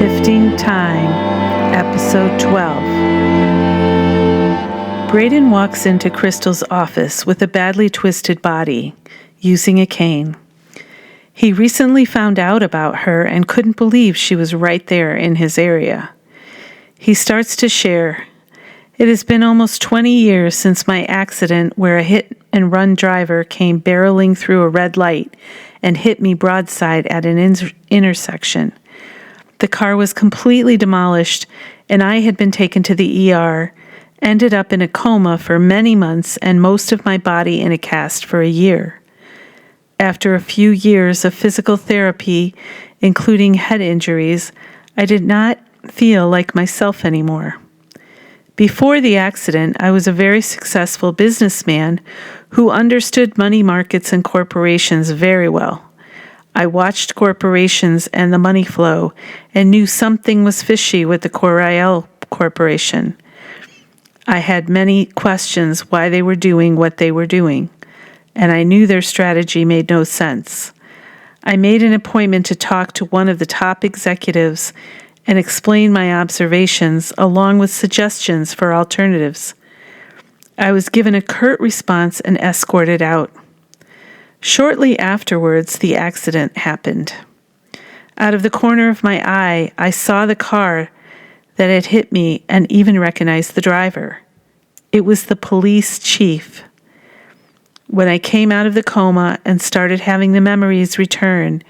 Shifting Time, Episode 12. Braden walks into Chrystal's office with a badly twisted body, using a cane. He recently found out about her and couldn't believe she was right there in his area. He starts to share, "It has been almost 20 years since my accident where a hit-and-run driver came barreling through a red light and hit me broadside at an intersection. The car was completely demolished, and I had been taken to the ER, ended up in a coma for many months and most of my body in a cast for a year. After a few years of physical therapy, including head injuries, I did not feel like myself anymore. Before the accident, I was a very successful businessman who understood money markets and corporations very well. I watched corporations and the money flow and knew something was fishy with the Chrystal Corporation. I had many questions why they were doing what they were doing, and I knew their strategy made no sense. I made an appointment to talk to one of the top executives and explain my observations along with suggestions for alternatives. I was given a curt response and escorted out. Shortly afterwards, the accident happened. Out of the corner of my eye, I saw the car that had hit me and even recognized the driver. It was the police chief. When I came out of the coma and started having the memories return,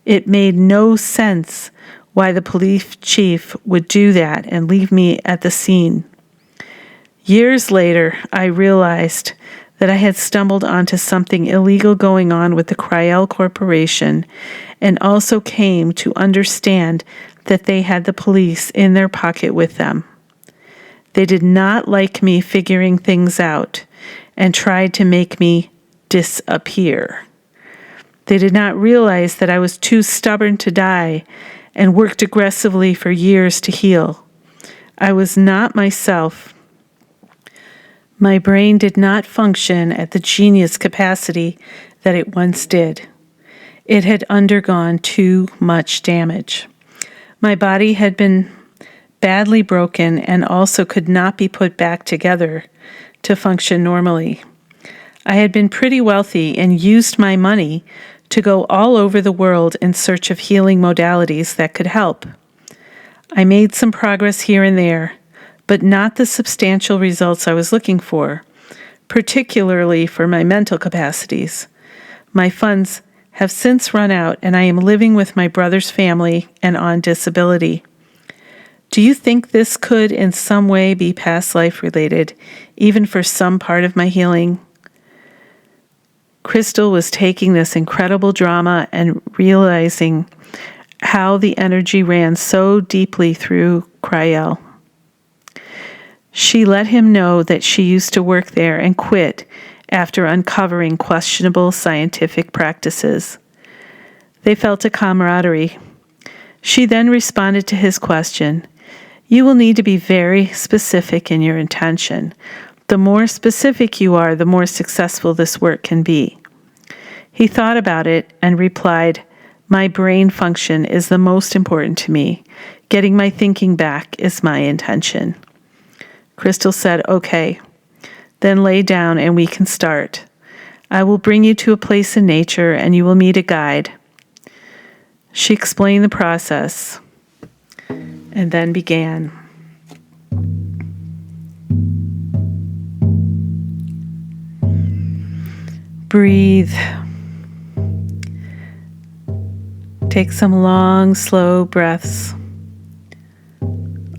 it made no sense why the police chief would do that and leave me at the scene. Years later, I realized that I had stumbled onto something illegal going on with the Chrystal Corporation and also came to understand that they had the police in their pocket with them. They did not like me figuring things out and tried to make me disappear. They did not realize that I was too stubborn to die and worked aggressively for years to heal. I was not myself. My brain did not function at the genius capacity that it once did. It had undergone too much damage. My body had been badly broken and also could not be put back together to function normally. I had been pretty wealthy and used my money to go all over the world in search of healing modalities that could help. I made some progress here and there, but not the substantial results I was looking for, particularly for my mental capacities. My funds have since run out, and I am living with my brother's family and on disability. Do you think this could in some way be past life related, even for some part of my healing?" Chrystal was taking this incredible drama and realizing how the energy ran so deeply through Chrystal. She let him know that she used to work there and quit after uncovering questionable scientific practices. They felt a camaraderie. She then responded to his question, "You will need to be very specific in your intention. The more specific you are, the more successful this work can be." He thought about it and replied, "My brain function is the most important to me. Getting my thinking back is my intention." Chrystal said, "Okay, then lay down and we can start. I will bring you to a place in nature and you will meet a guide." She explained the process and then began. Breathe. Take some long, slow breaths.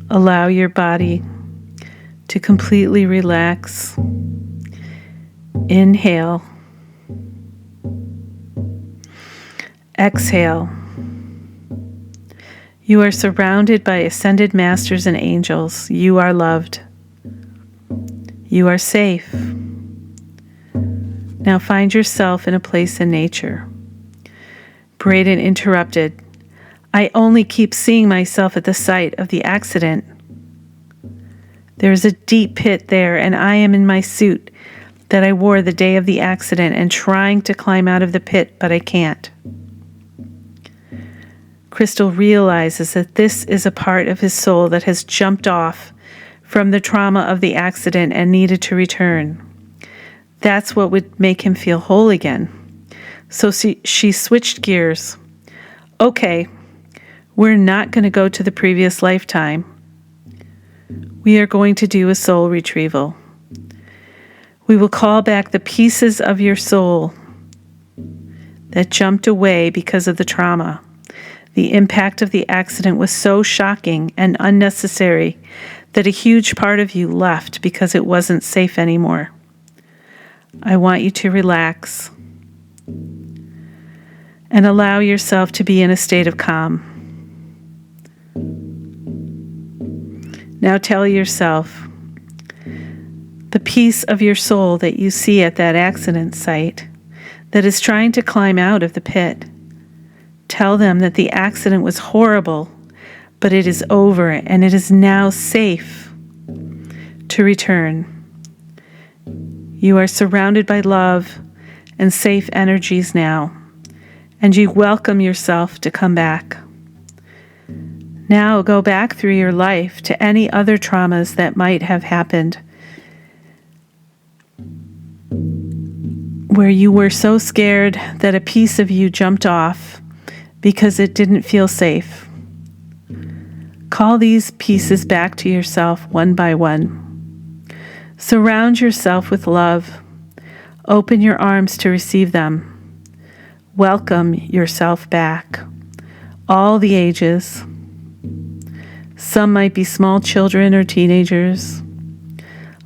Allow your body to completely relax. Inhale. Exhale. You are surrounded by ascended masters and angels. You are loved. You are safe. Now find yourself in a place in nature. Braden interrupted. "I only keep seeing myself at the site of the accident. There is a deep pit there, and I am in my suit that I wore the day of the accident and trying to climb out of the pit, but I can't." Chrystal realizes that this is a part of his soul that has jumped off from the trauma of the accident and needed to return. That's what would make him feel whole again. So she switched gears. Okay, we're not going to go to the previous lifetime. We are going to do a soul retrieval. We will call back the pieces of your soul that jumped away because of the trauma. The impact of the accident was so shocking and unnecessary that a huge part of you left because it wasn't safe anymore. I want you to relax and allow yourself to be in a state of calm. Now tell yourself, the piece of your soul that you see at that accident site that is trying to climb out of the pit, tell them that the accident was horrible, but it is over and it is now safe to return. You are surrounded by love and safe energies now, and you welcome yourself to come back. Now go back through your life to any other traumas that might have happened where you were so scared that a piece of you jumped off because it didn't feel safe. Call these pieces back to yourself one by one. Surround yourself with love. Open your arms to receive them. Welcome yourself back. All the ages. Some might be small children or teenagers.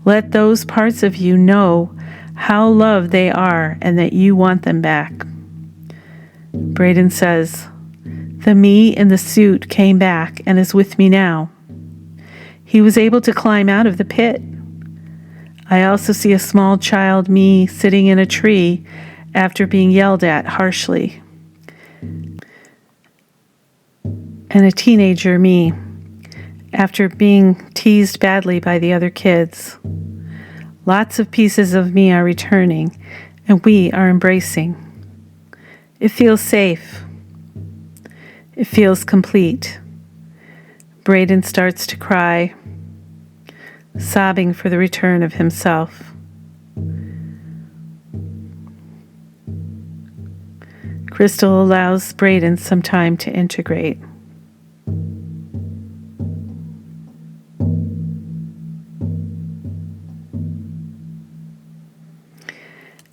Let those parts of you know how loved they are and that you want them back. Braden says, the me in the suit came back and is with me now. He was able to climb out of the pit. I also see a small child me sitting in a tree after being yelled at harshly. And a teenager me after being teased badly by the other kids. Lots of pieces of me are returning, and we are embracing. It feels safe. It feels complete. Braden starts to cry, sobbing for the return of himself. Chrystal allows Braden some time to integrate.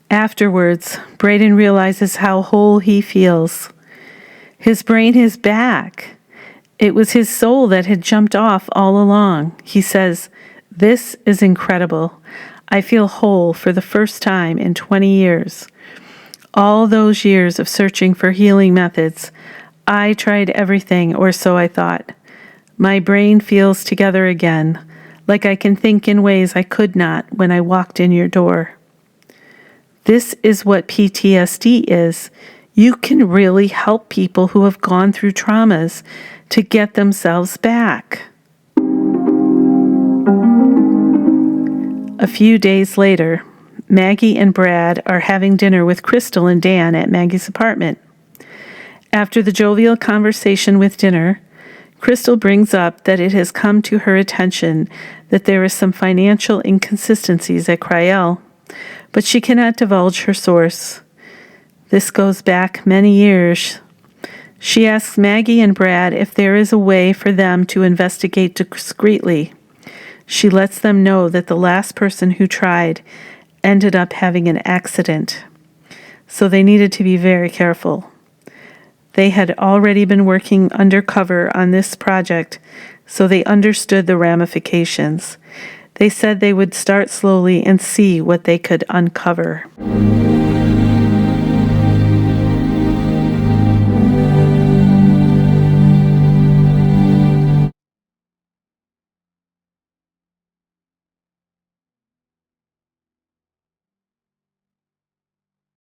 Afterwards, Braden realizes how whole he feels. His brain is back. It was his soul that had jumped off all along. He says, "This is incredible. I feel whole for the first time in 20 years. All those years of searching for healing methods, I tried everything, or so I thought. My brain feels together again, like I can think in ways I could not when I walked in your door. This is what PTSD is. You can really help people who have gone through traumas to get themselves back." A few days later, Maggie and Brad are having dinner with Chrystal and Dan at Maggie's apartment. After the jovial conversation with dinner, Chrystal brings up that it has come to her attention that there is some financial inconsistencies at Chrystal, but she cannot divulge her source. This goes back many years. She asks Maggie and Brad if there is a way for them to investigate discreetly. She lets them know that the last person who tried ended up having an accident, so they needed to be very careful. They had already been working undercover on this project, so they understood the ramifications. They said they would start slowly and see what they could uncover.